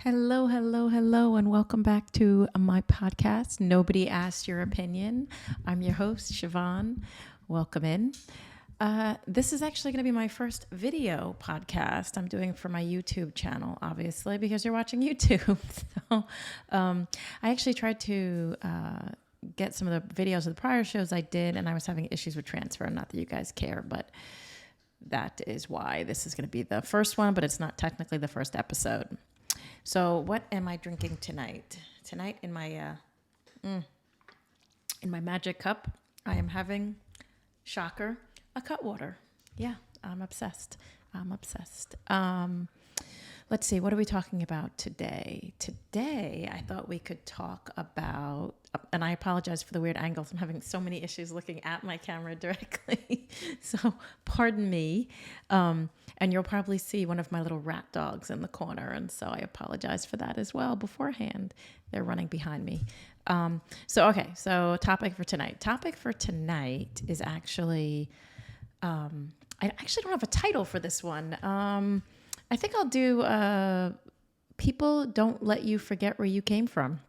Hello, hello, hello, and welcome back to my podcast, Nobody Asked Your Opinion. I'm your host, Siobhan. Welcome in. This is actually going to be my first video podcast I'm doing for my YouTube channel, obviously, because you're watching YouTube. I actually tried to get some of the videos of the prior shows I did, and I was having issues with transfer. Not that you guys care, but that is why this is going to be the first one, but it's not technically the first episode. So what am I drinking tonight? Tonight in my magic cup, I am having, shocker, a Cutwater. Yeah, I'm obsessed. Let's see, what are we talking about today? Today, I thought we could talk about, and I apologize for the weird angles. I'm having so many issues looking at my camera directly. So pardon me. And you'll probably see one of my little rat dogs in the corner. And so I apologize for that as well beforehand. They're running behind me. So topic for tonight. Topic for tonight is actually, I actually don't have a title for this one. I think I'll do People Don't Let You Forget Where You Came From.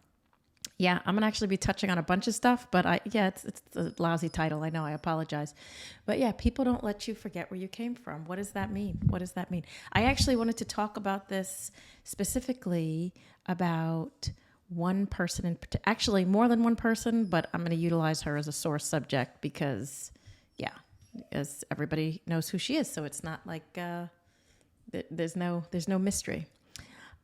Yeah, I'm going to actually be touching on a bunch of stuff, but it's a lousy title. I know, I apologize. But yeah, people don't let you forget where you came from. What does that mean? I actually wanted to talk about this specifically about one person, actually more than one person, but I'm going to utilize her as a source subject because, as everybody knows who she is. So it's not like there's no mystery.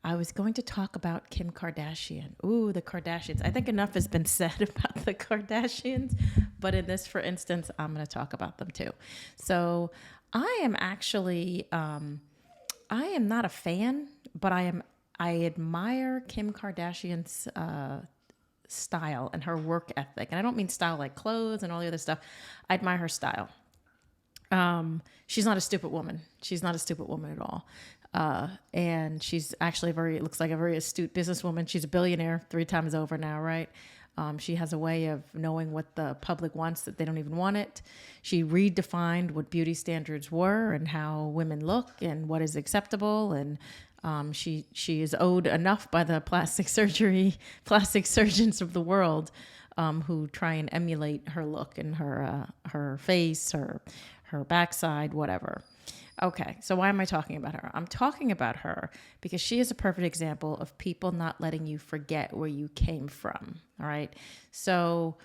I was going to talk about Kim Kardashian. Ooh, the Kardashians. I think enough has been said about the Kardashians, but in this, for instance, I'm going to talk about them too. So I am actually, I am not a fan, but I admire Kim Kardashian's style and her work ethic. And I don't mean style like clothes and all the other stuff. I admire her style. She's not a stupid woman. She's not a stupid woman at all. And she's actually looks like a very astute businesswoman. She's a billionaire 3 times over now, right? She has a way of knowing what the public wants that they don't even want it. She redefined what beauty standards were and how women look and what is acceptable. And she is owed enough by the plastic surgeons of the world who try and emulate her look and her face, her backside, whatever. Okay, so why am I talking about her? I'm talking about her because she is a perfect example of people not letting you forget where you came from, all right? So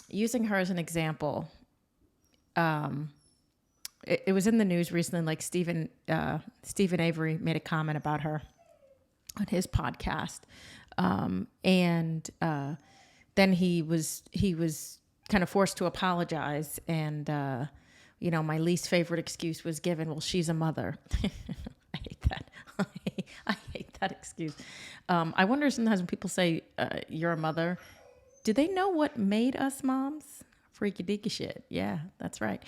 using her as an example, it was in the news recently, like Stephen Avery made a comment about her on his podcast. And then he was kind of forced to apologize, and my least favorite excuse was given, well, she's a mother. I hate that. I hate that excuse. I wonder sometimes when people say you're a mother, do they know what made us moms? Freaky deaky shit. Yeah, that's right.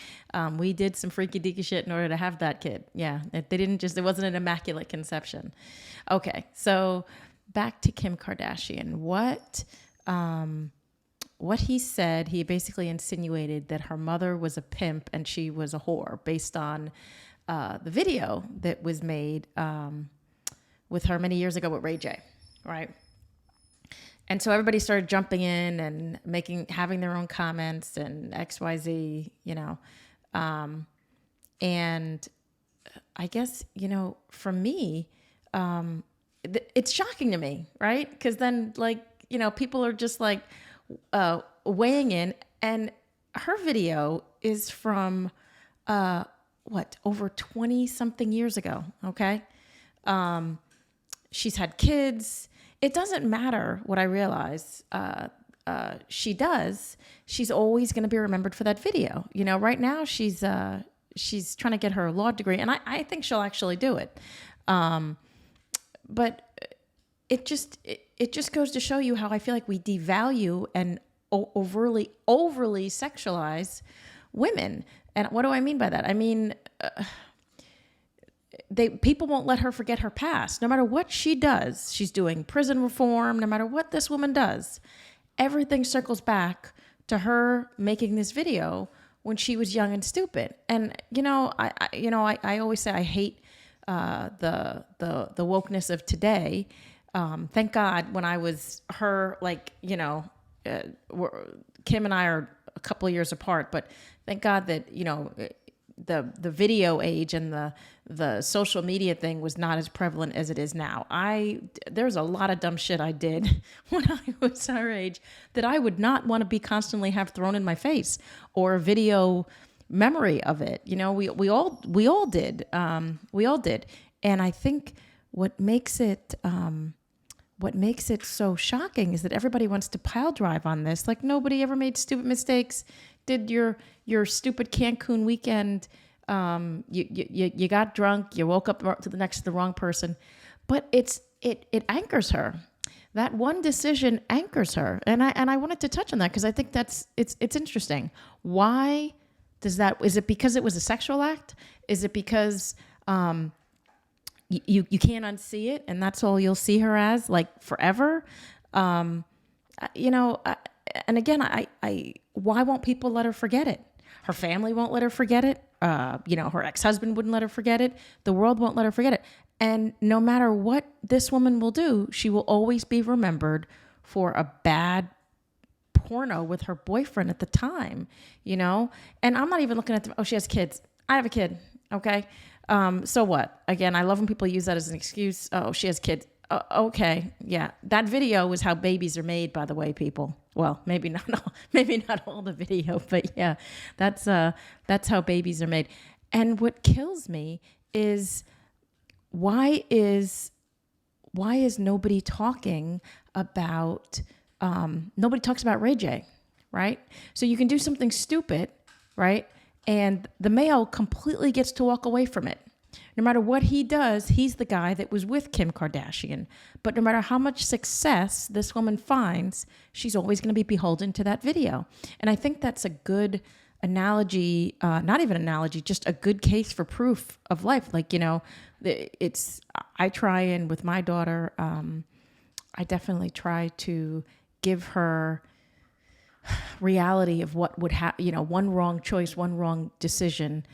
We did some freaky deaky shit in order to have that kid. Yeah, it wasn't an immaculate conception. Okay, so back to Kim Kardashian. What he said, he basically insinuated that her mother was a pimp and she was a whore based on the video that was made with her many years ago with Ray J, right? And so everybody started jumping in and having their own comments and XYZ, and I guess, for me, it's shocking to me, right? Because then, people are just like, weighing in, and her video is from over 20 something years ago. Okay. She's had kids. It doesn't matter what I realize. She's always going to be remembered for that video. Right now she's trying to get her law degree, and I think she'll actually do it. But it just goes to show you how I feel like we devalue and overly sexualize women. And what do I mean by that? I mean, people won't let her forget her past. No matter what she does, she's doing prison reform. No matter what this woman does, everything circles back to her making this video when she was young and stupid. And I always say I hate the wokeness of today. Thank God when I was her, like, Kim and I are a couple of years apart, but thank God that, the video age and the social media thing was not as prevalent as it is now. There's a lot of dumb shit I did when I was her age that I would not want to be constantly have thrown in my face, or a video memory of it. We all did. We all did. And I think what makes it so shocking is that everybody wants to pile drive on this. Like, nobody ever made stupid mistakes. Did your stupid Cancun weekend? You got drunk. You woke up to the wrong person. But it anchors her. That one decision anchors her, and I wanted to touch on that because I think it's interesting. Why does that? Is it because it was a sexual act? Is it because you can't unsee it, and that's all you'll see her as, like, forever? And again, I why won't people let her forget it? Her family won't let her forget it. Her ex-husband wouldn't let her forget it. The world won't let her forget it. And no matter what this woman will do, she will always be remembered for a bad porno with her boyfriend at the time, And I'm not even looking at she has kids. I have a kid. Okay. So what? Again, I love when people use that as an excuse. Oh, she has kids. Okay. Yeah. That video was how babies are made, by the way, people. Well, maybe not all the video, but yeah, that's how babies are made. And what kills me is why is nobody talking about, nobody talks about Ray J, right? So you can do something stupid, right? And the male completely gets to walk away from it. No matter what he does, he's the guy that was with Kim Kardashian. But no matter how much success this woman finds, she's always going to be beholden to that video. And I think that's a good analogy, not even analogy, just a good case for proof of life. Like, I try, and with my daughter, I definitely try to give her reality of what would happen. One wrong choice, one wrong decision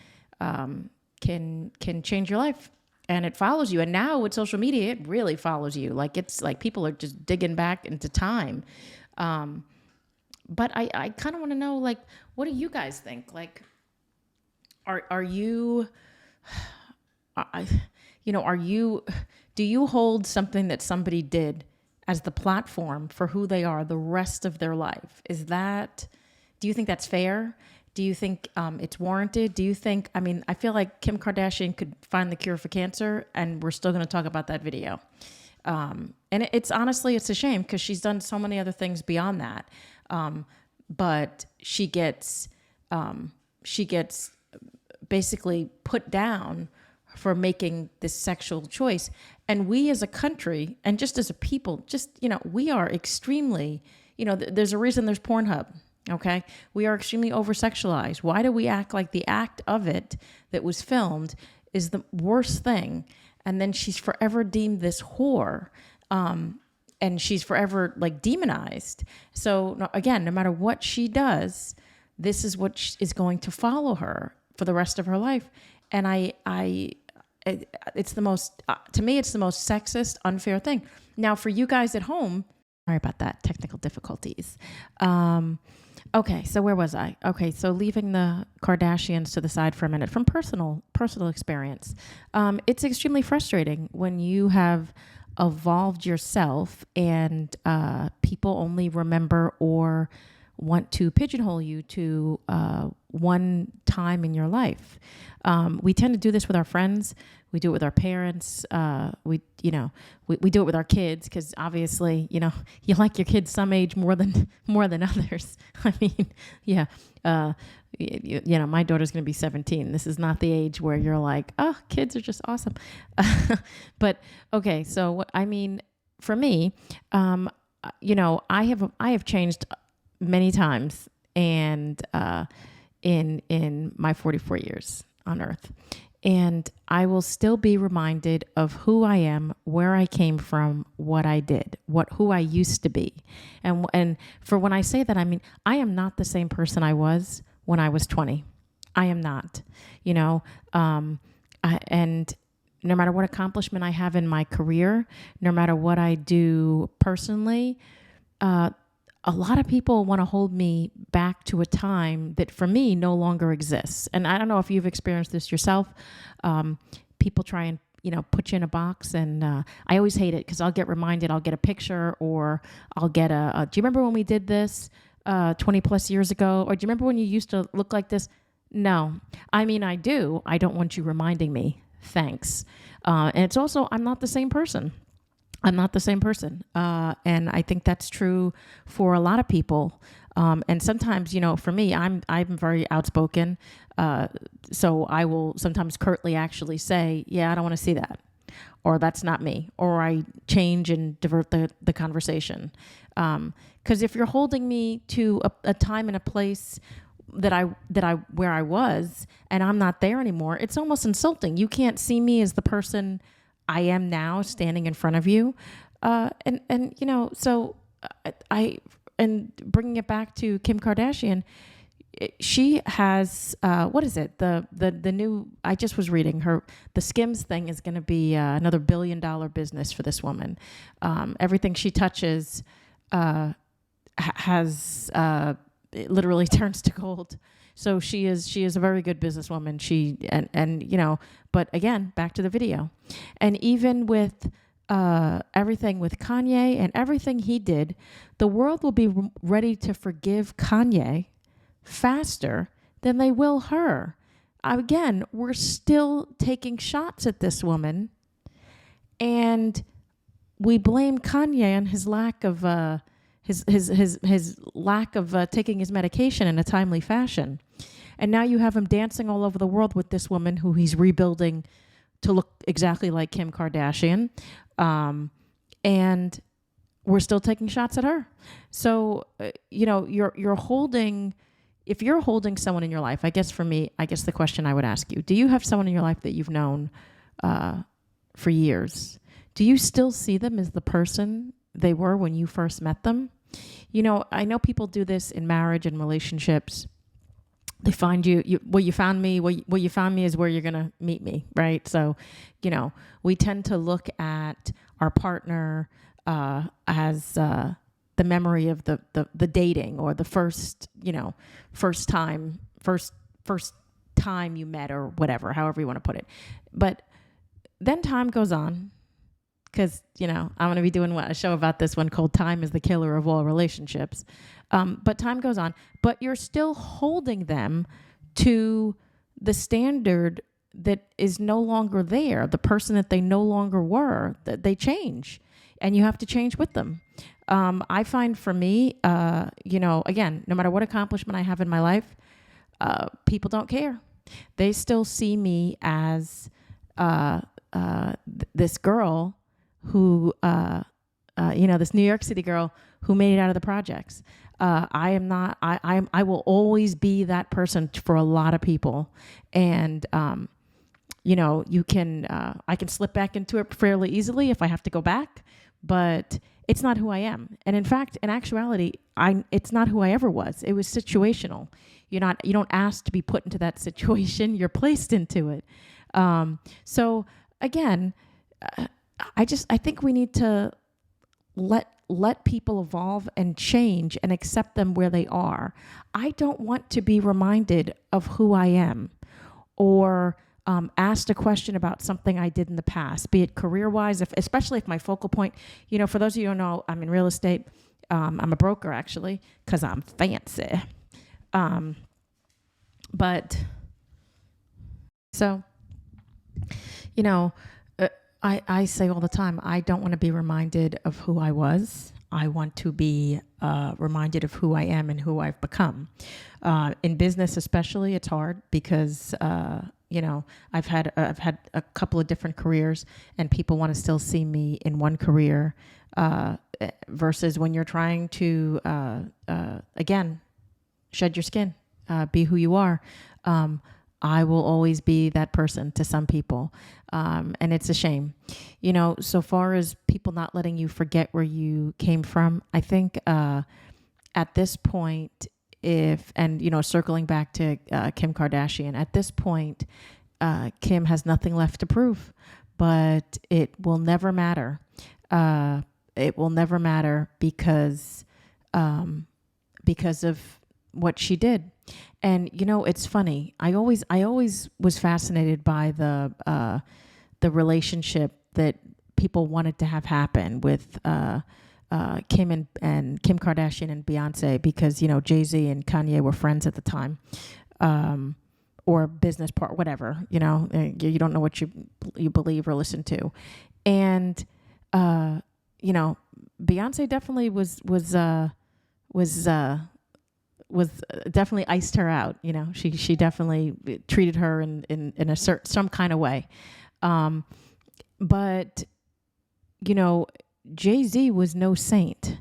can change your life, and it follows you. And now with social media, it really follows you. Like, it's like people are just digging back into time. But I kind of want to know, like, what do you guys think? Like, are you, do you hold something that somebody did as the platform for who they are the rest of their life? Do you think that's fair? Do you think it's warranted? Do you think, I feel like Kim Kardashian could find the cure for cancer, and we're still going to talk about that video. And it's honestly, it's a shame because she's done so many other things beyond that. But she gets basically put down for making this sexual choice. And we as a country, and just as a people, we are extremely, there's a reason there's Pornhub. Okay. We are extremely over-sexualized. Why do we act like the act of it that was filmed is the worst thing? And then she's forever deemed this whore. And she's forever, like, demonized. So again, no matter what she does, this is what is going to follow her for the rest of her life. And it's the most, to me, it's the most sexist, unfair thing. Now, for you guys at home, sorry about that, technical difficulties. Okay, so where was I? Okay, so leaving the Kardashians to the side for a minute, from personal experience, it's extremely frustrating when you have evolved yourself and people only remember or want to pigeonhole you to one time in your life. We tend to do this with our friends. We do it with our parents. We do it with our kids because obviously, you like your kids some age more than others. Yeah. My daughter's going to be 17. This is not the age where you're like, oh, kids are just awesome. But okay. So, for me, I have changed many times, and in my 44 years on Earth. And I will still be reminded of who I am, where I came from, what I did, who I used to be. And for when I say that, I am not the same person I was when I was 20. I am not, and no matter what accomplishment I have in my career, no matter what I do personally, a lot of people want to hold me back to a time that for me no longer exists. And I don't know if you've experienced this yourself. People try and, put you in a box, and I always hate it because I'll get reminded, I'll get a picture, or I'll get do you remember when we did this 20 plus years ago? Or do you remember when you used to look like this? No. I mean, I do. I don't want you reminding me. Thanks. And it's also, I'm not the same person. I'm not the same person. And I think that's true for a lot of people. And sometimes, for me, I'm very outspoken. So I will sometimes curtly actually say, yeah, I don't want to see that. Or that's not me. Or I change and divert the conversation. Because if you're holding me to a time and a place where I was, and I'm not there anymore, it's almost insulting. You can't see me as the person I am now standing in front of you. And bringing it back to Kim Kardashian, she has, what is it? The new, I just was reading the Skims thing is going to be another $1 billion business for this woman. Everything she touches it literally turns to gold. So she is a very good businesswoman. But again, back to the video. And even with everything with Kanye and everything he did, the world will be ready to forgive Kanye faster than they will her. Again, we're still taking shots at this woman, and we blame Kanye on his lack of his lack of taking his medication in a timely fashion. And now you have him dancing all over the world with this woman who he's rebuilding to look exactly like Kim Kardashian. And we're still taking shots at her. So, you're holding, if you're holding someone in your life, I guess the question I would ask you, do you have someone in your life that you've known for years? Do you still see them as the person they were when you first met them? I know people do this in marriage and relationships. They find where you found me is where you're going to meet me, right? So, we tend to look at our partner as the memory of the dating, or the first time you met, or whatever, however you want to put it. But then time goes on, because, I'm going to be doing a show about this one called Time is the Killer of All Relationships. But time goes on, but you're still holding them to the standard that is no longer there, the person that they no longer were, that they change, and you have to change with them. I find for me, again, no matter what accomplishment I have in my life, people don't care. They still see me as this girl who, this New York City girl who made it out of the projects. I am not. I will always be that person for a lot of people, and you can. I can slip back into it fairly easily if I have to go back, but it's not who I am. And in fact, in actuality, it's not who I ever was. It was situational. You don't ask to be put into that situation. You're placed into it. So again, I think we need to let people evolve and change and accept them where they are. I don't want to be reminded of who I am, or asked a question about something I did in the past, be it career-wise, especially if my focal point, for those of you who don't know, I'm in real estate. I'm a broker, actually, because I'm fancy. But so, I say all the time, I don't want to be reminded of who I was. I want to be reminded of who I am and who I've become. In business especially, it's hard because, I've had a couple of different careers, and people want to still see me in one career versus when you're trying to, again, shed your skin, be who you are. I will always be that person to some people. And it's a shame. So far as people not letting you forget where you came from, I think at this point, circling back to Kim Kardashian, at this point, Kim has nothing left to prove. but it will never matter. It will never matter because of what she did. And it's funny. I always was fascinated by the relationship that people wanted to have happen with Kim and Kim Kardashian and Beyonce, because Jay-Z and Kanye were friends at the time, or business part, whatever. You don't know what you believe or listen to, and Beyonce definitely was definitely iced her out. She definitely treated her in a some kind of way. But Jay-Z was no saint.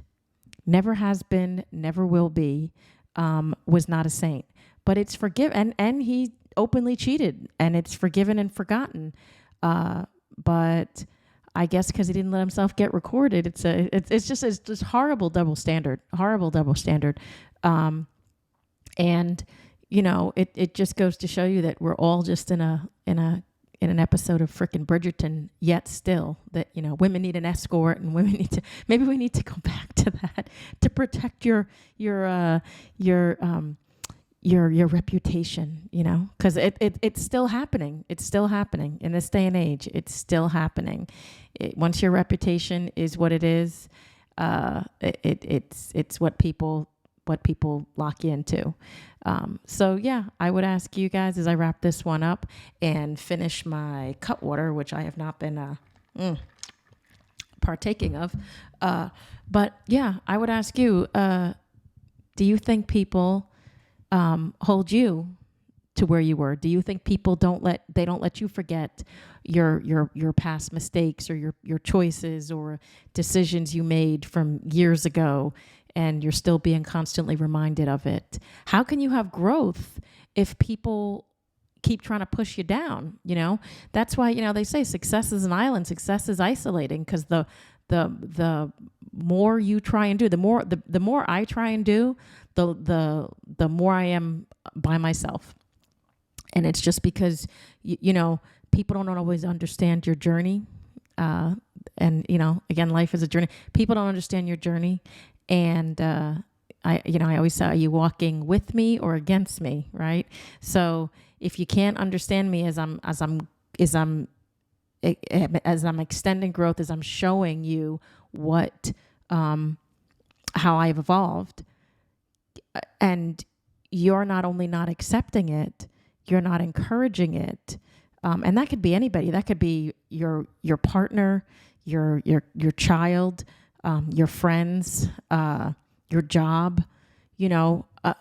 Never has been, never will be. Was not a saint. But it's forgiven, and he openly cheated, and it's forgiven and forgotten. But I guess because he didn't let himself get recorded, it's just horrible double standard. Horrible double standard. And it just goes to show you that we're all just in an episode of frickin' Bridgerton, yet still that women need an escort, and women need to, maybe we need to go back to that to protect your reputation, because it's still happening. It's still happening in this day and age. It's still happening. Once your reputation is what it is, it's what people lock you into. So yeah, I would ask you guys as I wrap this one up and finish my Cutwater, which I have not been partaking of. But yeah, I would ask you, do you think people hold you to where you were? Do you think people don't let you forget your past mistakes, or your choices or decisions you made from years ago, and you're still being constantly reminded of it? How can you have growth if people keep trying to push you down? That's why they say success is an island, success is isolating, because the more you try and do, the more I try and do, the more I am by myself. And it's just because people don't always understand your journey. And again, life is a journey. People don't understand your journey. And I always say, are you walking with me or against me, right? So if you can't understand me as I'm extending growth, as I'm showing you how I've evolved, and you're not only not accepting it, you're not encouraging it, and that could be anybody. That could be your partner, your child, your friends, your job.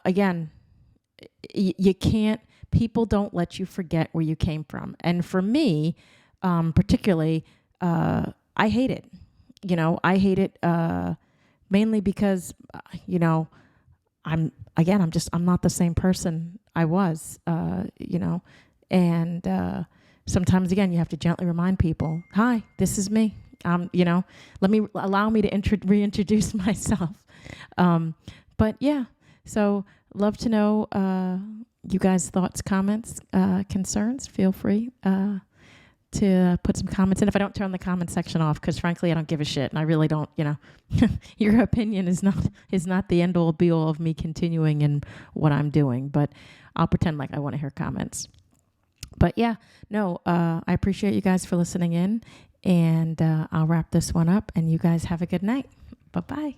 Again, you can't. People don't let you forget where you came from. And for me, particularly, I hate it. I hate it mainly because I'm not the same person I was. And sometimes again, you have to gently remind people, "Hi, this is me." Allow me to reintroduce myself. But yeah, so love to know you guys' thoughts, comments, concerns. Feel free to put some comments in. If I don't turn the comment section off, because frankly, I don't give a shit, and I really don't. Your opinion is not the end all be all of me continuing in what I'm doing. But I'll pretend like I want to hear comments. But yeah, no, I appreciate you guys for listening in. And I'll wrap this one up, and you guys have a good night. Bye-bye.